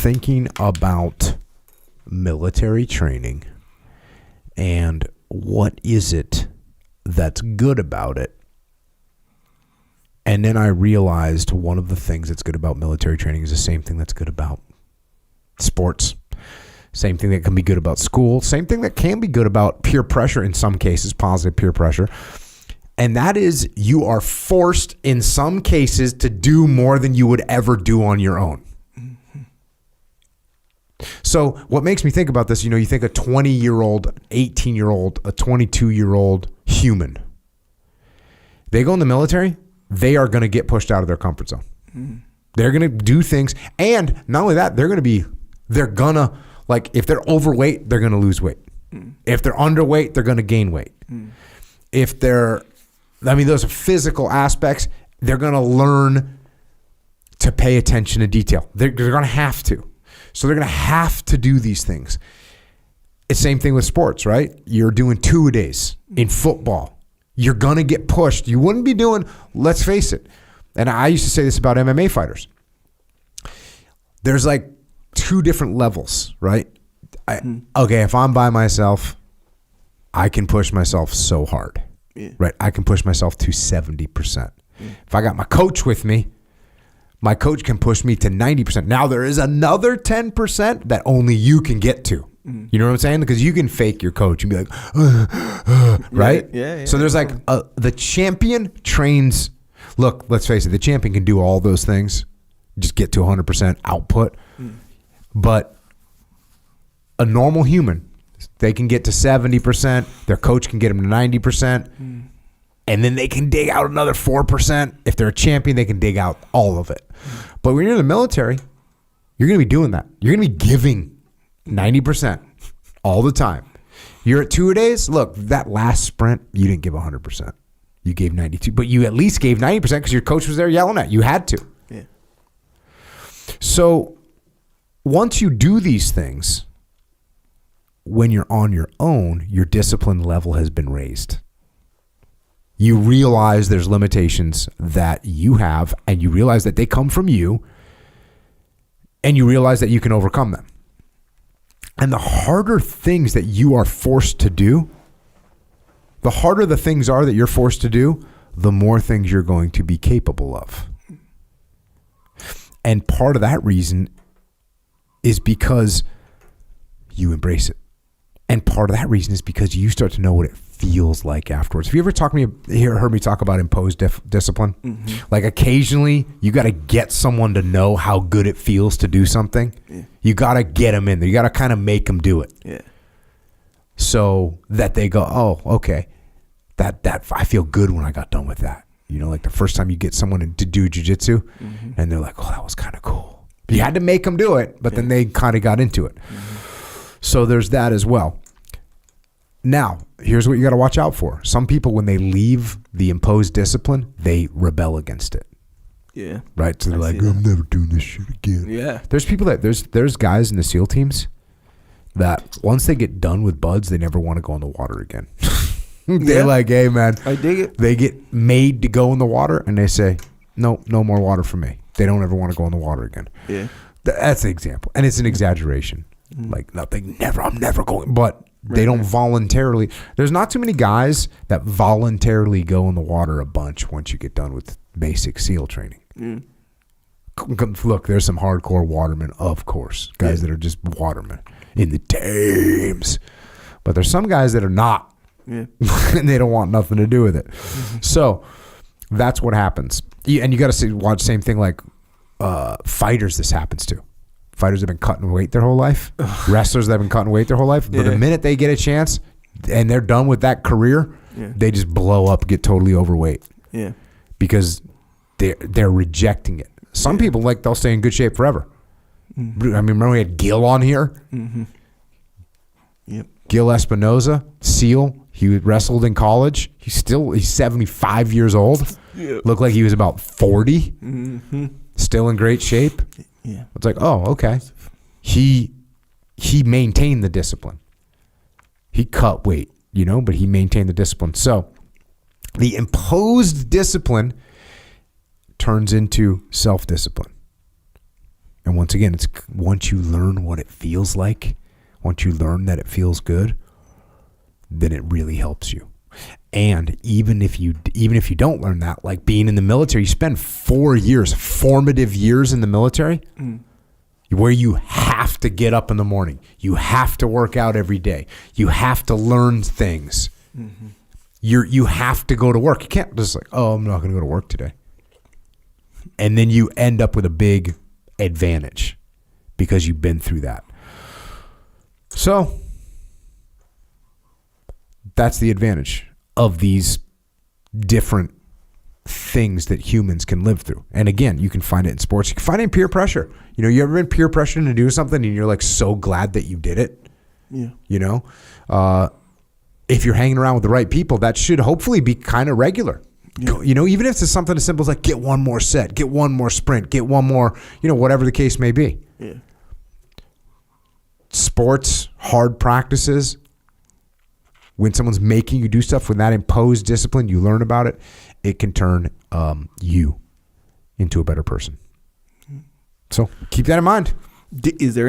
thinking about military training and what is it that's good about it. And then I realized one of the things that's good about military training is the same thing that's good about sports. Same thing that can be good about school. Same thing that can be good about peer pressure in some cases, positive peer pressure. And that is you are forced in some cases to do more than you would ever do on your own. So what makes me think about this, you think a 20-year-old, 18-year-old, a 22-year-old human, they go in the military, they are going to get pushed out of their comfort zone. They're going to do things. And not only that, they're going to, like, if they're overweight, they're going to lose weight. If they're underweight, they're going to gain weight. If those are physical aspects, they're going to learn to pay attention to detail. They're going to have to. So they're going to have to do these things. It's the same thing with sports, right? You're doing 2-a-days in football. You're going to get pushed. You wouldn't be doing, let's face it. And I used to say this about MMA fighters. There's like 2 different levels, right? Okay, if I'm by myself, I can push myself so hard, right? I can push myself to 70%. If I got my coach with me, my coach can push me to 90%. Now there is another 10% that only you can get to. You know what I'm saying? Because you can fake your coach and be like, right? Yeah. So there's like the champion trains. Look, let's face it. The champion can do all those things, just get to 100% output. But a normal human, they can get to 70%. Their coach can get them to 90%. And then they can dig out another 4%. If they're a champion, they can dig out all of it. But when you're in the military, you're going to be doing that. You're going to be giving 90% all the time. You're at 2-a-days. Look, that last sprint, you didn't give 100%. You gave 92, but you at least gave 90% because your coach was there yelling at you. You had to. Yeah. So once you do these things, when you're on your own, your discipline level has been raised. You realize there's limitations that you have, and you realize that they come from you, and you realize that you can overcome them. And the harder things that you are forced to do, the harder the things are that you're forced to do, the more things you're going to be capable of. And part of that reason is because you embrace it. And part of that reason is because you start to know what it feels like afterwards. Have you ever heard me talk about imposed discipline? Like occasionally you got to get someone to know how good it feels to do something. You got to get them in there. You got to kind of make them do it. So that they go, oh, okay. That I feel good when I got done with that. Like the first time you get someone to do jiu-jitsu and they're like, oh, that was kind of cool. You had to make them do it, but then they kind of got into it. So there's that as well. Now, here's what you got to watch out for. Some people, when they leave the imposed discipline, they rebel against it. Yeah. Right? So they're like, I'm never doing this shit again. Yeah. There's people there's guys in the SEAL teams that once they get done with buds, they never want to go in the water again. They're like, hey, man. I dig it. They get made to go in the water, and they say, no more water for me. They don't ever want to go in the water again. Yeah. That's an example. And it's an exaggeration. Like, I'm never going. But they don't voluntarily. There's not too many guys that voluntarily go in the water a bunch once you get done with basic SEAL training. Look, there's some hardcore watermen, of course. Guys that are just watermen in the teams. But there's some guys that are not. Yeah. And they don't want nothing to do with it. So that's what happens. And you got to watch the same thing like fighters this happens to. Fighters have been cutting weight their whole life. Wrestlers that have been cutting weight their whole life. But the minute they get a chance and they're done with that career, they just blow up, get totally overweight. Yeah. Because they're rejecting it. Some people, they'll stay in good shape forever. I mean, remember we had Gil on here? Yep. Gil Espinoza, SEAL. He wrestled in college. He's 75 years old. Yep. Looked like he was about 40. Still in great shape. Yeah. It's like, oh, okay. He maintained the discipline. He cut weight, but he maintained the discipline. So the imposed discipline turns into self-discipline. And once again, it's once you learn what it feels like, once you learn that it feels good, then it really helps you. And even if you don't learn that, like being in the military, you spend 4 years, formative years in the military, where you have to get up in the morning. You have to work out every day. You have to learn things. Mm-hmm. You have to go to work. You can't just like, oh, I'm not going to go to work today. And then you end up with a big advantage because you've been through that. So that's the advantage of these different things that humans can live through. And again, you can find it in sports. You can find it in peer pressure. You know, you ever been peer pressured to do something and you're like so glad that you did it? Yeah. You know, if you're hanging around with the right people, that should hopefully be kind of regular. Yeah. You know, even if it's something as simple as like get one more set, get one more sprint, get one more, you know, whatever the case may be. Yeah. Sports, hard practices, when someone's making you do stuff with that imposed discipline, you learn about it, it can turn you into a better person. So keep that in mind. Is there